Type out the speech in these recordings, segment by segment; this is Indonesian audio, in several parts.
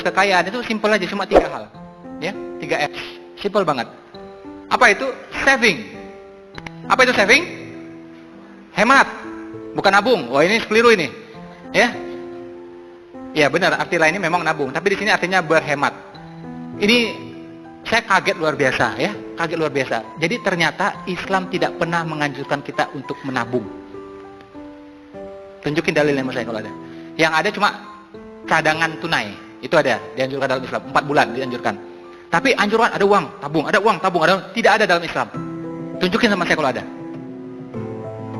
kekayaan itu simpel aja, cuma 3 hal. Ya, 3 S. Simpel banget. Apa itu? Saving. Apa itu saving? Hemat. Bukan nabung. Wah, ini keliru ini. Ya. Ya, benar, arti lainnya memang nabung, tapi di sini artinya berhemat. Ini saya kaget luar biasa, ya. Kaget luar biasa. Jadi ternyata Islam tidak pernah menganjurkan kita untuk menabung. Tunjukin dalilnya sama saya kalau ada. Yang ada cuma cadangan tunai. Itu ada, dianjurkan dalam Islam. 4 bulan dianjurkan. Tapi anjuran ada uang, tabung, ada uang, tabung, ada uang. Tidak ada dalam Islam. Tunjukin sama saya kalau ada.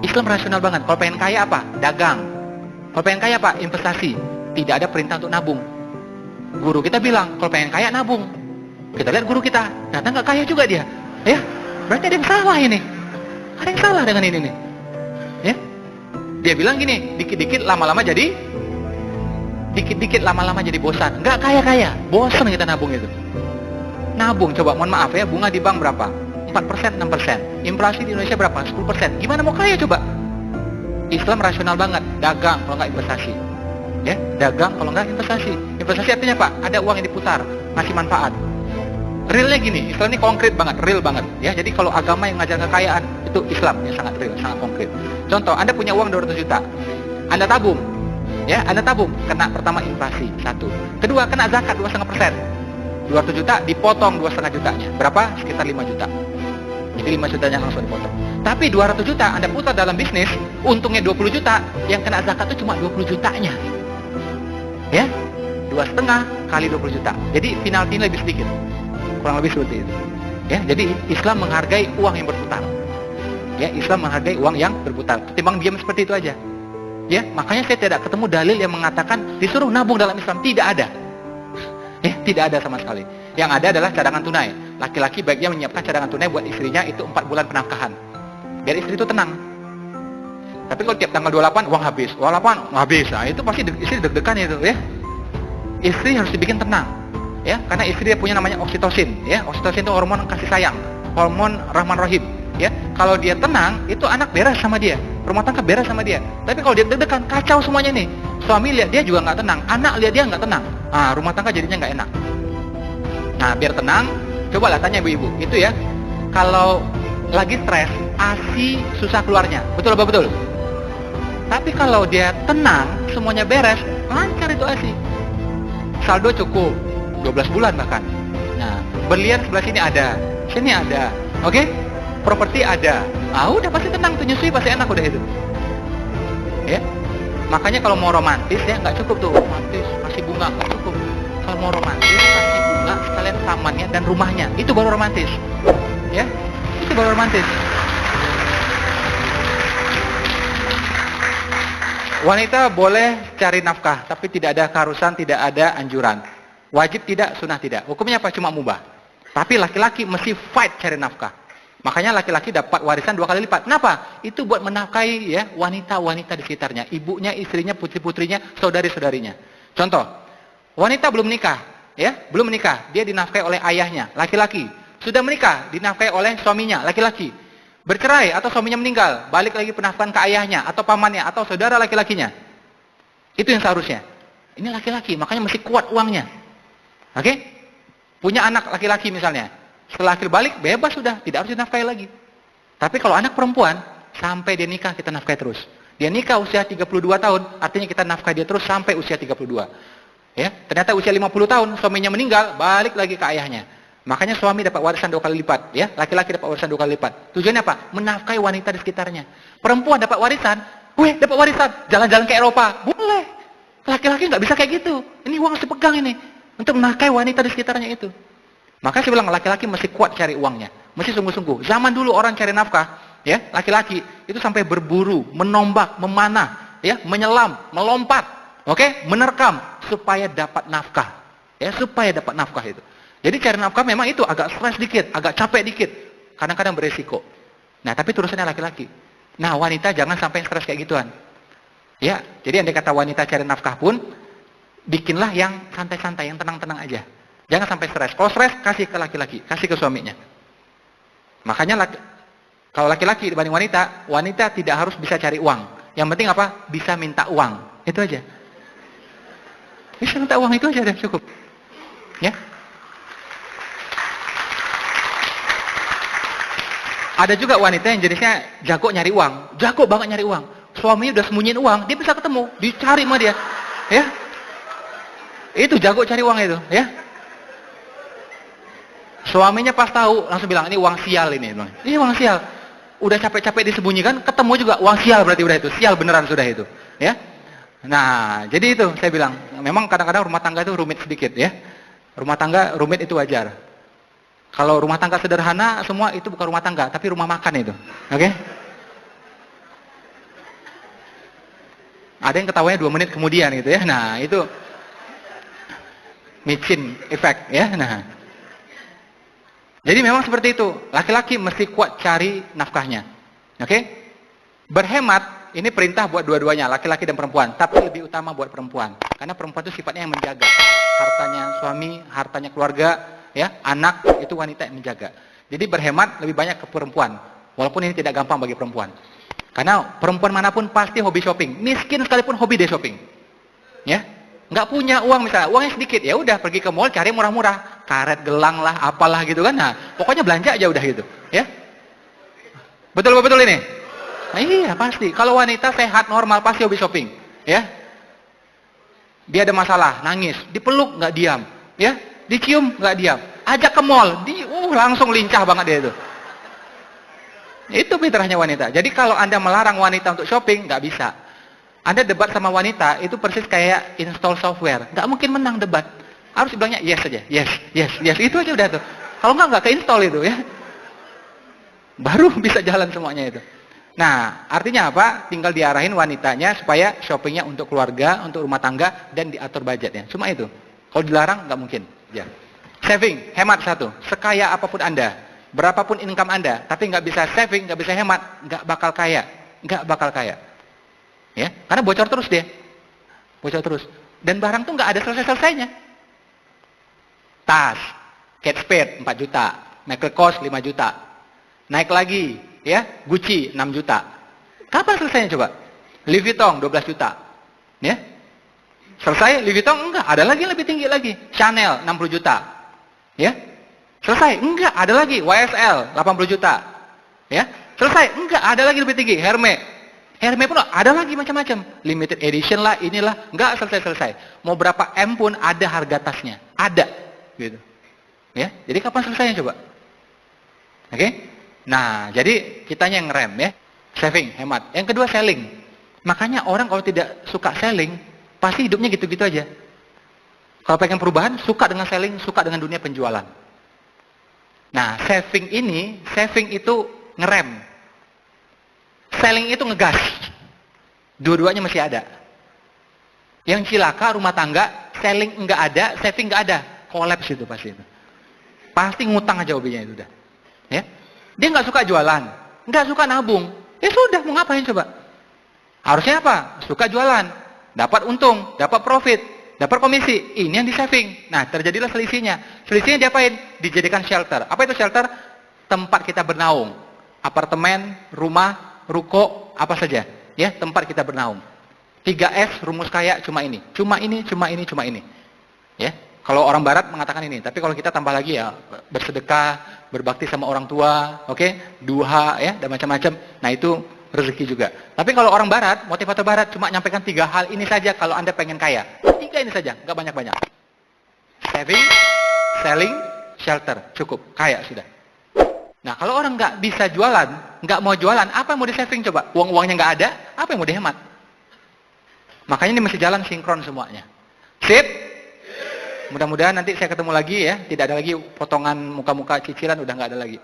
Islam rasional banget. Kalau pengen kaya apa? Dagang. Kalau pengen kaya apa? Investasi. Tidak ada perintah untuk nabung. Guru kita bilang, kalau pengen kaya nabung. Kita lihat guru kita, ternyata nggak kaya juga dia. Ya, berarti ada yang salah ini. Ada yang salah dengan ini nih. Ya, dia bilang gini, dikit-dikit lama-lama jadi bosan. Nggak kaya-kaya, bosan kita nabung itu. Nabung, coba mohon maaf ya, bunga di bank berapa? 4%, 6%. Inflasi di Indonesia berapa? 10%. Gimana mau kaya coba? Islam rasional banget, dagang kalau nggak investasi. Ya, dagang kalau nggak investasi. Investasi artinya apa? Ada uang yang diputar, ngasih manfaat. Realnya gini, Islam ini konkret banget, real banget. Ya, jadi kalau agama yang ngajar kekayaan itu Islam yang sangat real, sangat konkret. Contoh, Anda punya uang 200 juta, Anda tabung, ya, Anda tabung, kena pertama inflasi 1, kedua kena zakat 2,5%. 200 juta dipotong 2,5 jutanya, berapa? Sekitar 5 juta. Jadi 5 jutanya langsung dipotong. Tapi 200 juta Anda putar dalam bisnis, untungnya 20 juta, yang kena zakat itu cuma 20 jutanya. Ya, 2,5 kali 20 juta. Jadi penaltinya lebih sedikit. Kurang lebih seperti itu. Ya, jadi Islam menghargai uang yang berputar. Ya, Islam menghargai uang yang berputar. Ketimbang diam seperti itu aja. Ya, makanya saya tidak ketemu dalil yang mengatakan disuruh nabung dalam Islam. Tidak ada. Ya, tidak ada sama sekali. Yang ada adalah cadangan tunai. Laki-laki baiknya menyiapkan cadangan tunai buat istrinya itu 4 bulan penafkahan. Biar istri itu tenang. Tapi kalau tiap tanggal 28 uang habis, 28 habis. Nah, itu pasti istri deg-degan itu, ya. Istri harus dibikin tenang. Ya, karena istri dia punya namanya oksitosin, ya. Oksitosin itu hormon kasih sayang, hormon rahman rahim, ya. Kalau dia tenang, itu anak beres sama dia, rumah tangga beres sama dia. Tapi kalau dia deg-degan, kacau semuanya nih. Suami lihat dia juga nggak tenang, anak lihat dia nggak tenang. Ah, rumah tangga jadinya nggak enak. Nah, biar tenang, cobalah tanya ibu-ibu, itu ya. Kalau lagi stres, ASI susah keluarnya, betul apa betul? Tapi kalau dia tenang, semuanya beres, lancar itu ASI. Saldo cukup 12 bulan bahkan. Nah, berlian sebelah sini ada, oke? Properti ada. Ah, udah pasti tenang tuh, nyusui pasti enak udah itu. Ya, makanya kalau mau romantis ya nggak cukup tuh romantis kasih bunga, nggak cukup. Kalau mau romantis kasih bunga sekalian tamannya dan rumahnya, itu baru romantis. Ya, itu baru romantis. Wanita boleh cari nafkah, tapi tidak ada keharusan, tidak ada anjuran. Wajib tidak, sunnah tidak. Hukumnya apa? Cuma mubah. Tapi laki-laki mesti fight cari nafkah. Makanya laki-laki dapat warisan 2 kali lipat. Kenapa? Itu buat menafkahi ya wanita-wanita di sekitarnya, ibunya, istrinya, putri-putrinya, saudari-saudarinya. Contoh, wanita belum menikah, ya, belum menikah, dia dinafkahi oleh ayahnya, laki-laki. Sudah menikah, dinafkahi oleh suaminya, laki-laki. Bercerai atau suaminya meninggal, balik lagi penafkahan ke ayahnya atau pamannya atau saudara laki-lakinya. Itu yang seharusnya. Ini laki-laki, makanya mesti kuat uangnya. Oke? Punya anak laki-laki misalnya. Setelah akhir balik, bebas sudah. Tidak harus dinafkahi lagi. Tapi kalau anak perempuan, sampai dia nikah, kita nafkahi terus. Dia nikah usia 32 tahun, artinya kita nafkahi dia terus sampai usia 32. Ya, ternyata usia 50 tahun, suaminya meninggal, balik lagi ke ayahnya. Makanya suami dapat warisan 2 kali lipat. Ya, laki-laki dapat warisan 2 kali lipat. Tujuannya apa? Menafkahi wanita di sekitarnya. Perempuan dapat warisan, dapat warisan, jalan-jalan ke Eropa. Boleh. Laki-laki nggak bisa kayak gitu. Ini uang harus dipegang ini. Untuk menafkahi wanita di sekitarnya itu. Maka saya bilang laki-laki mesti kuat cari uangnya, mesti sungguh-sungguh. Zaman dulu orang cari nafkah, ya, laki-laki itu sampai berburu, menombak, memanah, ya, menyelam, melompat, oke, menerkam supaya dapat nafkah, ya, supaya dapat nafkah itu. Jadi cari nafkah memang itu agak stres dikit, agak capek dikit, kadang-kadang beresiko. Nah, tapi terusannya laki-laki. Nah, wanita jangan sampai stres kayak gituan. Ya, jadi andai kata wanita cari nafkah pun bikinlah yang santai-santai, yang tenang-tenang aja. Jangan sampai stres. Kalau stres, kasih ke laki-laki, kasih ke suaminya. Makanya kalau laki-laki dibanding wanita, wanita tidak harus bisa cari uang. Yang penting apa? Bisa minta uang. Itu aja. Bisa minta uang itu aja, cukup. Ya. Ada juga wanita yang jenisnya jago nyari uang, jago banget nyari uang. Suaminya udah sembunyiin uang, dia bisa ketemu, dicari sama dia. Ya. Itu jago cari uang itu, ya. Suaminya pas tahu langsung bilang, ini uang sial ini. Ini uang sial. Udah capek-capek disembunyikan, ketemu juga uang sial, berarti udah itu. Sial beneran sudah itu, ya. Nah, jadi itu saya bilang, memang kadang-kadang rumah tangga itu rumit sedikit, ya. Rumah tangga rumit itu wajar. Kalau rumah tangga sederhana, semua itu bukan rumah tangga, tapi rumah makan itu. Oke? Ada yang ketawanya 2 menit kemudian gitu ya. Nah, itu micin effect ya. Nah. Jadi memang seperti itu. Laki-laki mesti kuat cari nafkahnya. Oke? Berhemat ini perintah buat dua-duanya, laki-laki dan perempuan, tapi lebih utama buat perempuan. Karena perempuan itu sifatnya yang menjaga. Hartanya suami, hartanya keluarga, ya, anak itu wanita yang menjaga. Jadi berhemat lebih banyak ke perempuan. Walaupun ini tidak gampang bagi perempuan. Karena perempuan manapun pasti hobi shopping. Miskin sekalipun hobi dia shopping. Ya. Nggak punya uang misalnya, uangnya sedikit, ya udah pergi ke mall cari murah-murah, karet gelang lah, apalah gitu kan. Nah, pokoknya belanja aja udah gitu, ya. Betul ini? Nah, iya pasti. Kalau wanita sehat normal pasti hobi shopping, ya. Dia ada masalah, nangis, dipeluk nggak diam, ya. Dicium nggak diam, ajak ke mall, langsung lincah banget dia itu. Itu fitrahnya wanita. Jadi kalau Anda melarang wanita untuk shopping, nggak bisa. Anda debat sama wanita, itu persis kayak install software. Nggak mungkin menang debat. Harus bilangnya yes saja. Yes. Itu aja udah tuh. Kalau nggak ke-install itu ya. Baru bisa jalan semuanya itu. Nah, artinya apa? Tinggal diarahin wanitanya supaya shoppingnya untuk keluarga, untuk rumah tangga, dan diatur budgetnya. Cuma itu. Kalau dilarang, nggak mungkin. Ya. Saving, hemat satu. Sekaya apapun Anda, berapapun income Anda, tapi nggak bisa saving, nggak bisa hemat, nggak bakal kaya. Nggak bakal kaya. Ya, karena bocor terus dia. Bocor terus. Dan barang tuh nggak ada selesai-selesainya. Tas, Kate Spade 4 juta, Michael Kors 5 juta. Naik lagi, ya, Gucci 6 juta. Kapan selesainya coba? Louis Vuitton 12 juta. Ya. Selesai Louis Vuitton? Enggak, ada lagi yang lebih tinggi lagi. Chanel 60 juta. Ya. Selesai? Enggak, ada lagi. YSL 80 juta. Ya. Selesai? Enggak, ada lagi lebih tinggi. Hermes pun ada lagi macam-macam. Limited edition lah, inilah. Enggak selesai-selesai. Mau berapa M pun ada harga tasnya. Ada. Gitu. Ya. Jadi kapan selesainya coba? Oke? Nah, jadi kitanya yang ngerem ya. Saving, hemat. Yang kedua selling. Makanya orang kalau tidak suka selling, pasti hidupnya gitu-gitu aja. Kalau pengen perubahan, suka dengan selling, suka dengan dunia penjualan. Nah, saving itu ngerem. Selling itu ngegas. Dua-duanya masih ada. Yang cilaka rumah tangga, selling enggak ada, saving enggak ada. Kolaps itu pasti itu. Pasti ngutang aja hobinya itu udah. Ya. Dia enggak suka jualan, enggak suka nabung. Ya sudah, mau ngapain coba? Harusnya apa? Suka jualan, dapat untung, dapat profit, dapat komisi. Ini yang di saving. Nah, terjadilah selisihnya. Selisihnya diapain? Dijadikan shelter. Apa itu shelter? Tempat kita bernaung. Apartemen, rumah, ruko, apa saja, ya, tempat kita bernaung. 3S rumus kaya cuma ini. Cuma ini. Ya. Kalau orang barat mengatakan ini, tapi kalau kita tambah lagi ya, bersedekah, berbakti sama orang tua, oke? Duha ya, dan macam-macam. Nah, itu rezeki juga. Tapi kalau orang barat, motivator barat cuma nyampaikan 3 hal ini saja kalau Anda pengen kaya. 3 ini saja, nggak banyak-banyak. Saving, selling, shelter, cukup, kaya sudah. Nah, kalau orang nggak bisa jualan, nggak mau jualan, apa yang mau di-saving coba? Uang-uangnya nggak ada, apa yang mau dihemat? Makanya ini mesti jalan sinkron semuanya. Sip? Mudah-mudahan nanti saya ketemu lagi ya, tidak ada lagi potongan muka-muka cicilan, udah nggak ada lagi.